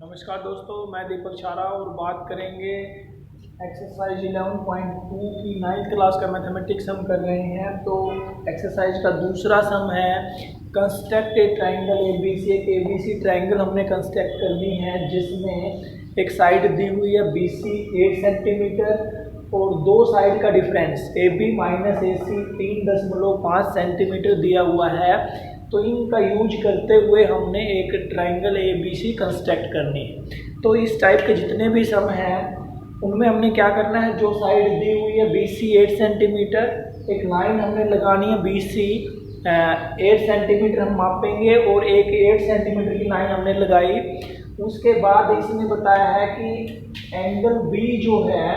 नमस्कार दोस्तों, मैं दीपक छारा और बात करेंगे एक्सरसाइज 11.2 की 9th क्लास का मैथमेटिक्स हम कर रहे हैं। तो एक्सरसाइज का दूसरा सम है construct a triangle A B C. एक ए बी सी ट्राइंगल हमने कंस्ट्रक्ट करनी है जिसमें एक साइड दी हुई है बी सी 8 सेंटीमीटर और दो साइड का difference A B minus A C 3.5 centimetre दिया हुआ है। तो इनका यूज करते हुए हमने एक triangle A B C construct करनी है। तो इस टाइप के जितने भी सम हैं उनमें हमने क्या करना है, जो साइड दी हुई है बी सी 8 सेंटीमीटर, एक लाइन हमने लगानी है बी सी 8 सेंटीमीटर हम मापेंगे और एक 8 सेंटीमीटर की लाइन हमने लगाई। उसके बाद इसने बताया है कि एंगल बी जो है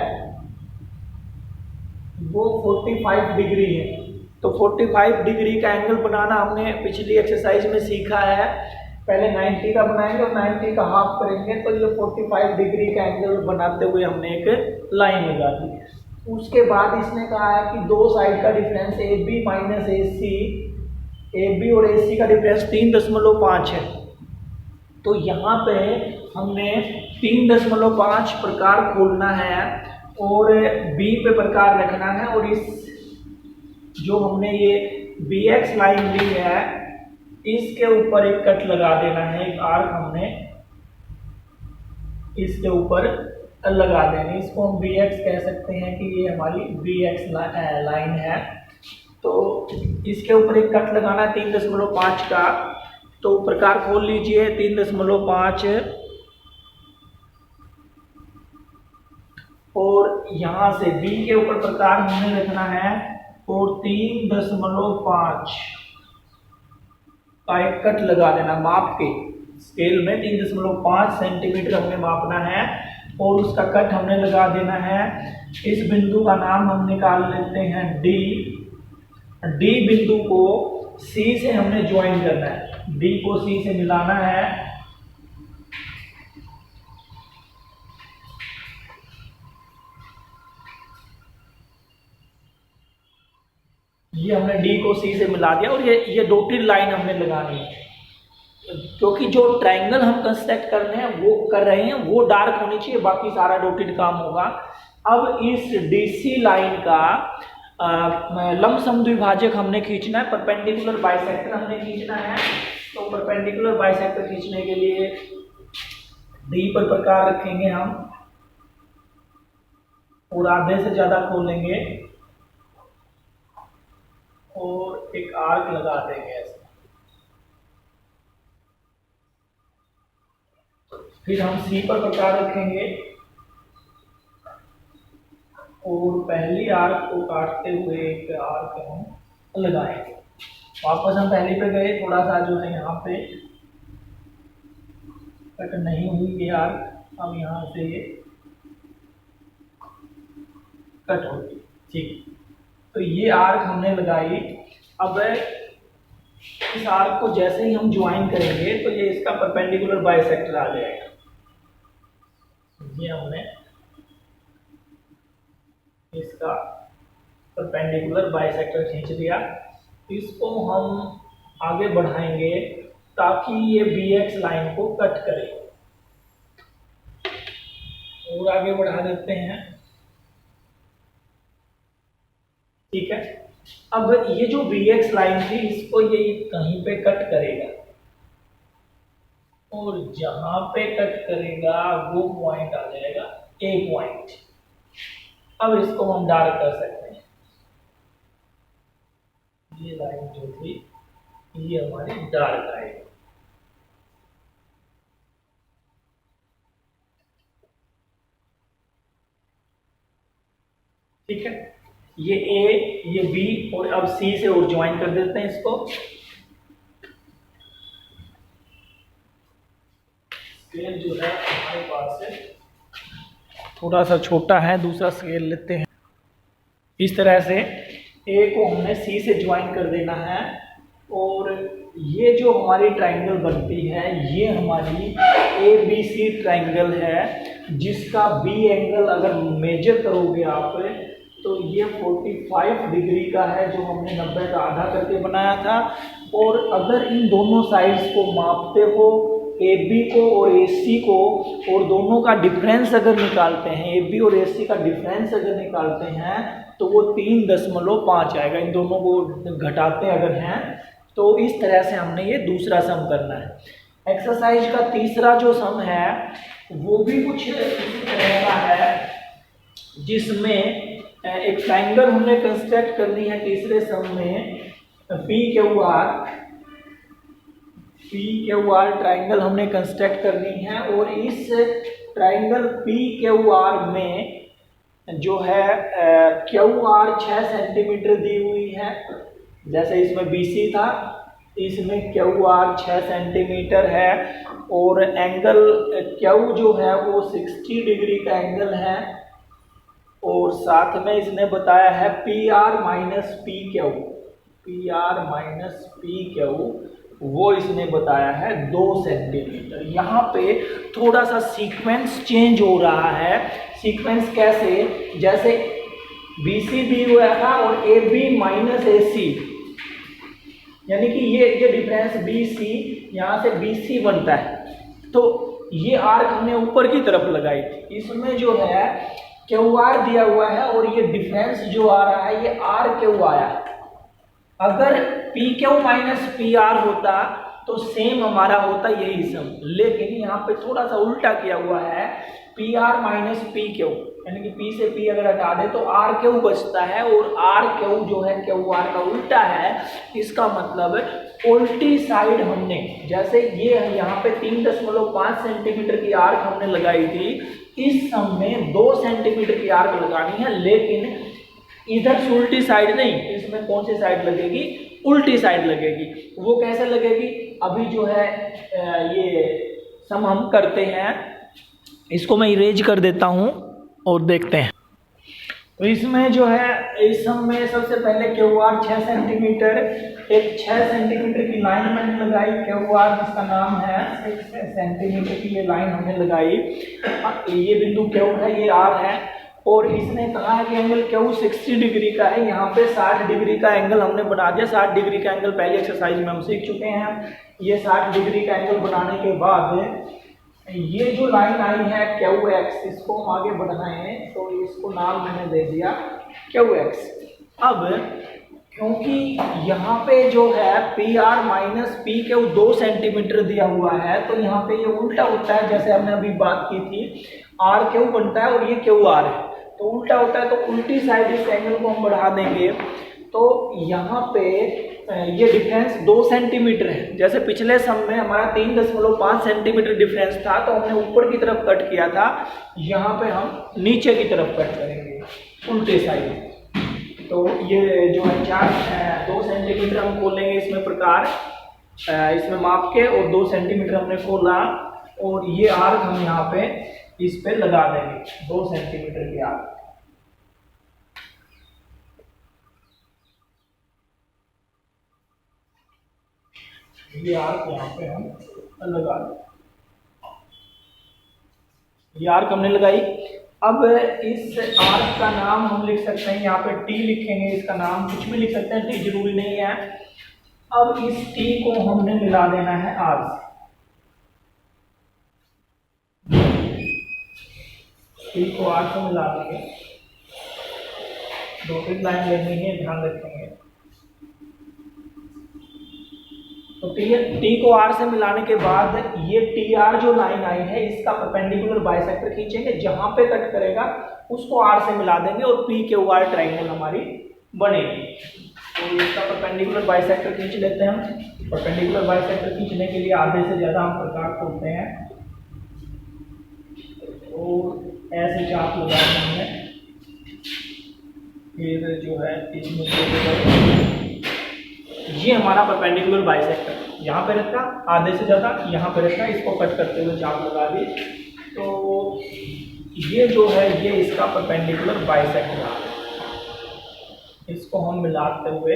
वो 45 डिग्री है। तो 45 डिग्री का एंगल बनाना हमने पिछली एक्सरसाइज में सीखा है। पहले 90 का बनाएंगे और 90 का हाफ करेंगे, तो ये 45 डिग्री का एंगल बनाते हुए हमने एक लाइन लगा दी। उसके बाद इसने कहा है कि दो साइड का difference A B minus A C, A B और ए सी का डिफरेंस 3.5 है। तो यहाँ पे हमने 3.5 प्रकार खोलना है और बी पे प्रकार रखना है और इस जो हमने ये बी एक्स लाइन ली है इसके ऊपर एक कट लगा देना है, एक आर्क हमने इसके ऊपर लगा देनी। इसको हम बी एक्स कह सकते हैं कि ये हमारी बी एक्स लाइन है। तो इसके ऊपर एक कट लगाना है 3.5 का। तो प्रकार खोल लीजिए 3.5 और यहाँ से बी के ऊपर प्रकार हमने रखना है और 3.5 का एक कट लगा देना। माप के स्केल में 3.5 सेंटीमीटर हमने मापना है और उसका कट हमने लगा देना है। इस बिंदु का नाम हम निकाल लेते हैं डी। डी बिंदु को सी से हमने ज्वाइन करना है, डी को सी से मिलाना है। ये हमने डी को सी से मिला दिया और ये डॉटेड लाइन हमने लगानी है, क्योंकि जो ट्रायंगल हम कंस्ट्रक्ट कर रहे हैं वो डार्क होनी चाहिए, बाकी सारा डॉटेड काम होगा। अब इस डीसी लाइन का लंबसम द्विभाजक हमने खींचना है, परपेंडिकुलर बाइसेक्टर हमने खींचना है। तो परपेंडिकुलर बाइसेक्टर खींचने के लिए डी पर प्रकार रखेंगे हम और आधे से ज्यादा खोलेंगे और एक आर्क लगा देंगे ऐसे। फिर हम सी पर प्रकार रखेंगे और पहली आर्क को काटते हुए एक आर्क हम लगाएंगे। वापस हम पहले पे गए, थोड़ा सा जो है यहाँ पे कट नहीं हुई ये आर्क, अब यहाँ से ये कट होगी। ठीक, तो ये आर्क हमने लगाई। अब इस आर्क को जैसे ही हम ज्वाइन करेंगे तो ये इसका परपेंडिकुलर बाइसेक्टर आ जाएगा। ये हमने इसका परपेंडिकुलर बाइसेक्टर खींच दिया। इसको हम आगे बढ़ाएंगे ताकि ये बी एक्स लाइन को कट करे और आगे बढ़ा देते हैं। ठीक है, अब ये जो बी एक्स लाइन थी इसको ये कहीं पे कट करेगा और जहां पे कट करेगा वो पॉइंट आ जाएगा ए पॉइंट। अब इसको हम डार्क कर सकते हैं। ये लाइन जो थी ये हमारी डार्क आएगी। ठीक है, ये ए ये बी और अब सी से और ज्वाइन कर देते हैं इसको। स्केल जो है हमारे पास से थोड़ा सा छोटा है, दूसरा स्केल लेते हैं। इस तरह से ए को हमने सी से ज्वाइन कर देना है और ये जो हमारी ट्राइंगल बनती है ये हमारी ए बी सी ट्राइंगल है, जिसका बी एंगल अगर मेजर करोगे आप तो ये 45 डिग्री का है, जो हमने 90 का आधा करके बनाया था। और अगर इन दोनों साइड्स को मापते हो ए बी को और ए सी को और दोनों का डिफरेंस अगर निकालते हैं, ए बी और ए सी का डिफरेंस अगर निकालते हैं तो वो 3.5 आएगा। इन दोनों को घटाते अगर हैं तो इस तरह से हमने ये दूसरा सम करना है। एक्सरसाइज का तीसरा जो सम है वो भी कुछ इसी तरह का है, जिसमें एक ट्रायंगल हमने कंस्ट्रक्ट करनी है तीसरे सम में। पी क्यू आर ट्रायंगल हमने कंस्ट्रक्ट करनी है और इस ट्रायंगल पी क्यू आर में जो है क्यू आर 6 सेंटीमीटर दी हुई है। जैसे इसमें बी सी था, इसमें क्यू आर 6 सेंटीमीटर है और एंगल क्यू जो है वो 60 डिग्री का एंगल है और साथ में इसने बताया है P R minus P Q वो इसने बताया है 2 सेंटीमीटर। यहाँ पे थोड़ा सा सीक्वेंस चेंज हो रहा है। सीक्वेंस कैसे? जैसे बी सी दी हुआ था और ए बी माइनस ए सी, यानी कि ये डिफरेंस बी सी, यहाँ से बी सी बनता है, तो ये आर्क हमने ऊपर की तरफ लगाई थी। इसमें जो है क्यू आर दिया हुआ है और ये डिफरेंस जो आ रहा है ये आर क्यू आया। अगर P Q minus P R होता तो सेम हमारा होता यही सम, लेकिन यहाँ पे थोड़ा सा उल्टा किया हुआ है, P R minus P Q, यानी कि पी से पी अगर हटा दे तो आर क्यू बचता है और आर क्यू जो है क्यू आर का उल्टा है। इसका मतलब उल्टी साइड हमने, जैसे ये यहाँ पे 3.5 सेंटीमीटर की आर्क हमने लगाई थी, इस सम में 2 सेंटीमीटर की आर्क लगानी है, लेकिन इधर से उल्टी साइड नहीं, इसमें कौन सी साइड लगेगी? उल्टी साइड लगेगी। वो कैसे लगेगी? अभी जो है ये सम हम करते हैं, इसको मैं इरेज कर देता हूँ और देखते हैं। तो इसमें जो है इस सम में सबसे पहले क्यू आर 6 सेंटीमीटर, एक 6 सेंटीमीटर की लाइन मैंने लगाई, क्यू आर जिसका नाम है 6 सेंटीमीटर की ये लाइन हमने लगाई। ये बिंदु क्यू है, ये आर है और इसने कहा है कि एंगल क्यू 60 डिग्री का है। यहाँ पे 60 डिग्री का एंगल हमने बना दिया। 60 डिग्री का एंगल पहले एक्सरसाइज में हम सीख चुके हैं। ये 60 डिग्री का एंगल बनाने के बाद ये जो लाइन आई है क्यू एक्स, इसको हम आगे बढ़ाएं तो इसको नाम मैंने दे दिया क्यू एक्स। अब क्योंकि यहाँ पे जो है P R minus P Q 2 centimetre दिया हुआ है, तो यहाँ पे ये उल्टा होता है, जैसे हमने अभी बात की थी, आर क्यू बनता है और ये क्यू आर है, तो उल्टा होता है। तो उल्टी साइड इस एंगल को हम बढ़ा देंगे तो यहाँ पे ये डिफरेंस 2 सेंटीमीटर है। जैसे पिछले सम में हमारा 3.5 सेंटीमीटर डिफरेंस था, तो हमने ऊपर की तरफ कट किया था, यहाँ पे हम नीचे की तरफ कट करेंगे उल्टे साइड। तो ये जो है 2 सेंटीमीटर हम खोलेंगे इसमें प्रकार, इसमें माप के, और 2 सेंटीमीटर हमने खोला और ये आर्क हम यहाँ पे इस पे लगा देंगे 2 सेंटीमीटर की आर्क। ये आर्क यहाँ पे हम लगा दें, ये आर्क हमने लगाई। अब इस आर्क का नाम हम लिख सकते हैं, यहाँ पे टी लिखेंगे, इसका नाम कुछ भी लिख सकते हैं, टी जरूरी नहीं है। अब इस टी को हमने मिला देना है आर से, टी को आर से मिला देंगे, डॉटेड लाइन लेनी है, ध्यान रखेंगे। तो टी को आर से मिलाने के बाद ये टी आर जो लाइन आई है इसका परपेंडिकुलर बाइसेक्टर खींचेंगे, जहां पे कट करेगा उसको आर से मिला देंगे और पी क्यू आर ट्रायंगल हमारी बनेगी। तो इसका परपेंडिकुलर बाइसेक्टर खींच लेते हैं हम। परपेंडिकुलर बाइसेक्टर खींचने के लिए आधे से ज्यादा हम प्रकार खोलते हैं और ऐसे चाप लगा देंगे, फिर जो है इसमें ये हमारा परपेंडिकुलर बाइसेक्टर यहाँ पे रखा, आधे से ज़्यादा यहाँ पे रखा, इसको कट करते हुए चाप लगा दी। तो ये जो है ये इसका परपेंडिकुलर बाइसेक्टर है, इसको हम मिलाते हुए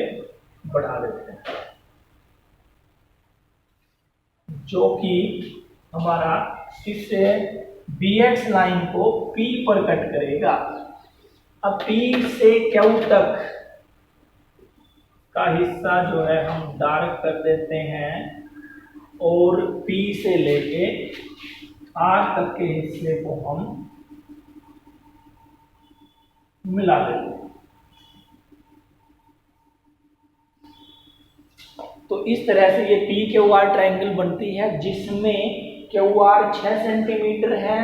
बढ़ा देते हैं, जो कि हमारा इससे BX लाइन को P पर कट करेगा। अब P से Q तक का हिस्सा जो है हम डार्क कर देते हैं और P से लेके R तक के हिस्से को हम मिला देते हैं। तो इस तरह से ये PQR ट्रायंगल बनती है, जिसमें QR 6 सेंटीमीटर है।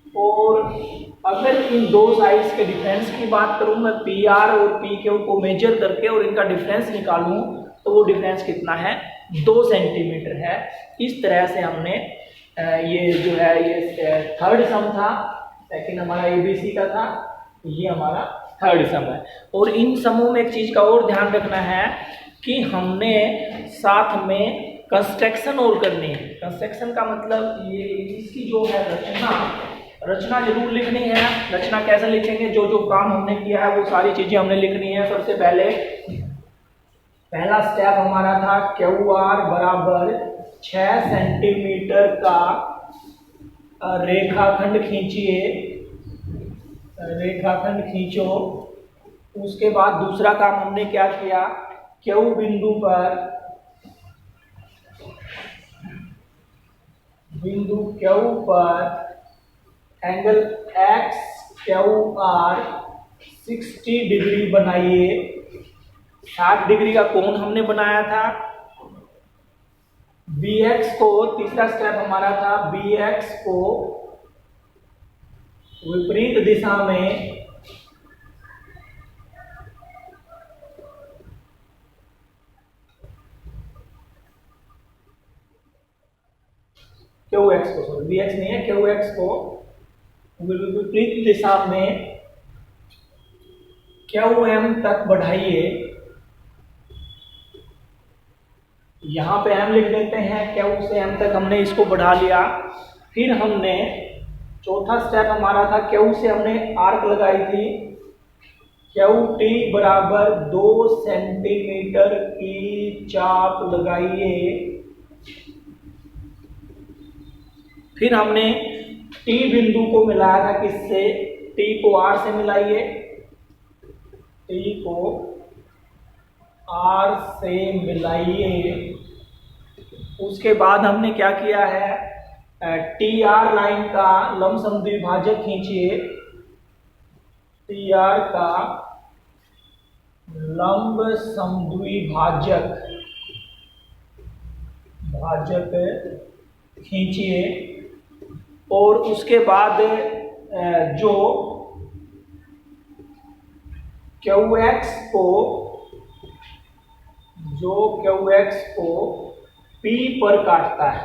और अगर इन दो साइड्स के डिफरेंस की बात करूं मैं, PR और PQ को मेजर करके और इनका डिफरेंस निकालूं, तो वो डिफरेंस कितना है, 2 सेंटीमीटर है। इस तरह से हमने ये जो है ये थर्ड सम था, सेकंड हमारा ABC का था, ये हमारा थर्ड सम है। और इन समों में एक चीज़ का और ध्यान रखना है कि हमने साथ में कंस्ट्रक्शन और करनी है। कंस्ट्रक्शन का मतलब ये इसकी जो है रचना जरूर लिखनी है। रचना कैसे लिखेंगे, जो जो काम हमने किया है वो सारी चीज़ें हमने लिखनी है। सबसे पहले पहला स्टेप हमारा था QR बराबर 6 सेंटीमीटर का रेखाखंड खींचिए, रेखाखंड खींचो। उसके बाद दूसरा काम हमने क्या किया, Q बिंदु Q पर एंगल XQR 60 डिग्री बनाइए। 60 डिग्री का कोण हमने बनाया था। BX को, तीसरा स्टेप हमारा था, BX को विपरीत दिशा में QX को, सॉरी BX नहीं है, QX को विपरीत दिशा में QM तक बढ़ाइए। यहां पे M लिख देते हैं, Q से M तक हमने इसको बढ़ा लिया। फिर हमने चौथा स्टेप हमारा था, Q से हमने आर्क लगाई थी। QT बराबर 2 सेंटीमीटर की चाप लगाइए। फिर हमने T बिंदु को मिलाया था, किससे, T को R से मिलाइए, T को R से मिलाइए। उसके बाद हमने क्या किया है, TR लाइन का लंब समद्विभाजक खींचिए। TR का लंब समद्विभाजक खींचिए। और उसके बाद जो QX को P पर काटता है।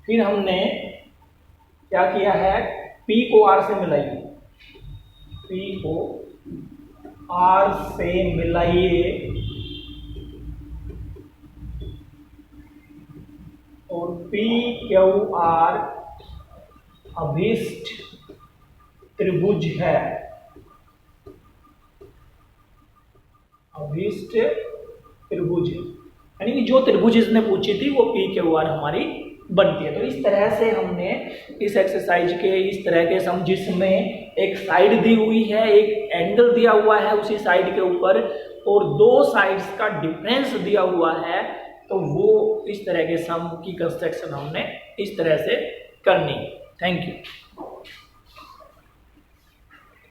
फिर हमने क्या किया है, P को R से मिलाइए, P को R से मिलाइए। और PQR अभिष्ट त्रिभुज है, अभिष्ट त्रिभुज, यानी कि जो त्रिभुज इसने पूछी थी वो PQR हमारी बनती है। तो इस तरह से हमने इस एक्सरसाइज के इस तरह के सम, जिसमें एक साइड दी हुई है, एक एंगल दिया हुआ है उसी साइड के ऊपर, और दो साइड्स का डिफरेंस दिया हुआ है, तो वो इस तरह के सम की कंस्ट्रक्शन हमने इस तरह से करनी है। Thank you.